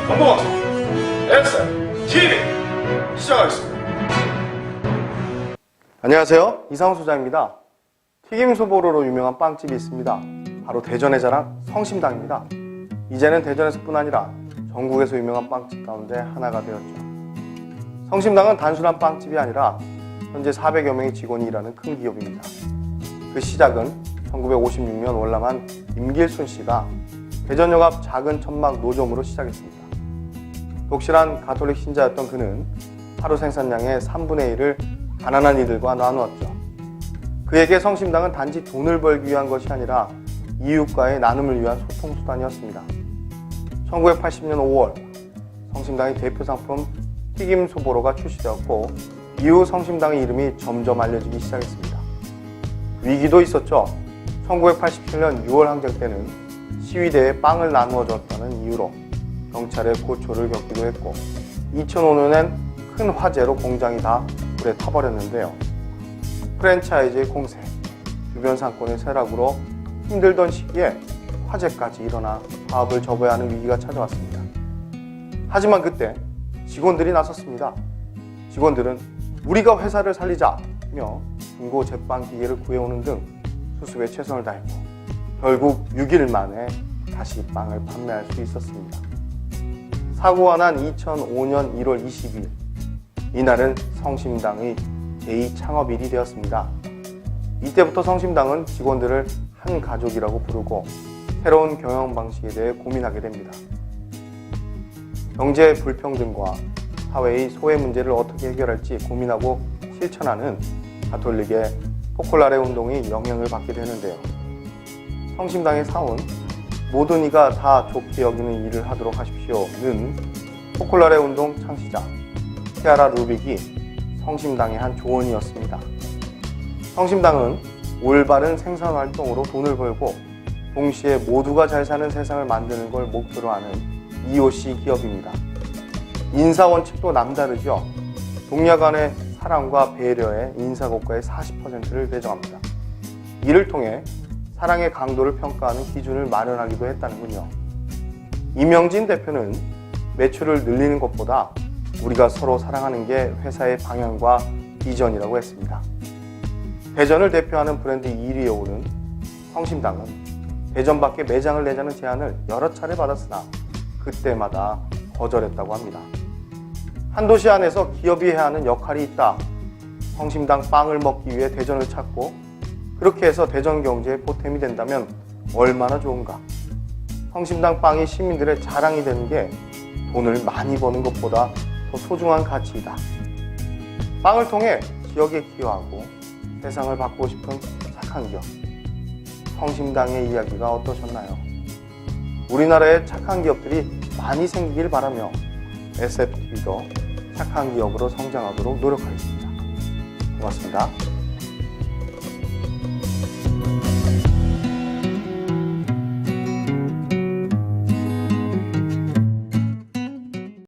정보방송 STV 시작하겠습니다. 안녕하세요, 이상호 소장입니다. 튀김소보로로 유명한 빵집이 있습니다. 바로 대전의 자랑 성심당입니다. 이제는 대전에서뿐 아니라 전국에서 유명한 빵집 가운데 하나가 되었죠. 성심당은 단순한 빵집이 아니라 현재 400여 명의 직원이 일하는 큰 기업입니다. 그 시작은 1956년 월남한 임길순 씨가 대전역 앞 작은 천막 노점으로 시작했습니다. 독실한 가톨릭 신자였던 그는 하루 생산량의 3분의 1을 가난한 이들과 나누었죠. 그에게 성심당은 단지 돈을 벌기 위한 것이 아니라 이웃과의 나눔을 위한 소통수단이었습니다. 1980년 5월 성심당의 대표 상품 튀김소보로가 출시되었고 이후 성심당의 이름이 점점 알려지기 시작했습니다. 위기도 있었죠. 1987년 6월 항쟁 때는 시위대에 빵을 나누어 줬다는 이유로 경찰의 고초를 겪기도 했고 2005년엔 큰 화재로 공장이 다 불에 타버렸는데요. 프랜차이즈의 공세, 주변 상권의 쇠락으로 힘들던 시기에 화재까지 일어나 사업을 접어야 하는 위기가 찾아왔습니다. 하지만 그때 직원들이 나섰습니다. 직원들은 우리가 회사를 살리자며 중고 제빵 기계를 구해오는 등 수습에 최선을 다했고 결국 6일 만에 다시 빵을 판매할 수 있었습니다. 사고가 난 2005년 1월 22일 이날은 성심당의 제2창업일이 되었습니다. 이때부터 성심당은 직원들을 한 가족이라고 부르고 새로운 경영 방식에 대해 고민하게 됩니다. 경제 불평등과 사회의 소외 문제를 어떻게 해결할지 고민하고 실천하는 가톨릭의 포콜라레 운동이 영향을 받게 되는데요. 성심당의 사원, 모든 이가 다 좋게 여기는 일을 하도록 하십시오는 포콜라레 운동 창시자 키아라 루빅이 성심당의 한 조언이었습니다. 성심당은 올바른 생산 활동으로 돈을 벌고 동시에 모두가 잘 사는 세상을 만드는 걸 목표로 하는 EOC 기업입니다. 인사 원칙도 남다르죠. 동료 간의 사랑과 배려에 인사고과의 40%를 배정합니다. 이를 통해 사랑의 강도를 평가하는 기준을 마련하기도 했다는군요. 이명진 대표는 매출을 늘리는 것보다 우리가 서로 사랑하는 게 회사의 방향과 비전이라고 했습니다. 대전을 대표하는 브랜드 1위에 오른 성심당은 대전 밖에 매장을 내자는 제안을 여러 차례 받았으나 그때마다 거절했다고 합니다. 한 도시 안에서 기업이 해야 하는 역할이 있다. 성심당 빵을 먹기 위해 대전을 찾고 그렇게 해서 대전 경제의 보탬이 된다면 얼마나 좋은가. 성심당 빵이 시민들의 자랑이 되는 게 돈을 많이 버는 것보다 더 소중한 가치이다. 빵을 통해 지역에 기여하고 세상을 바꾸고 싶은 착한 기업. 성심당의 이야기가 어떠셨나요? 우리나라에 착한 기업들이 많이 생기길 바라며 SFTV도 착한 기업으로 성장하도록 노력하겠습니다. 고맙습니다.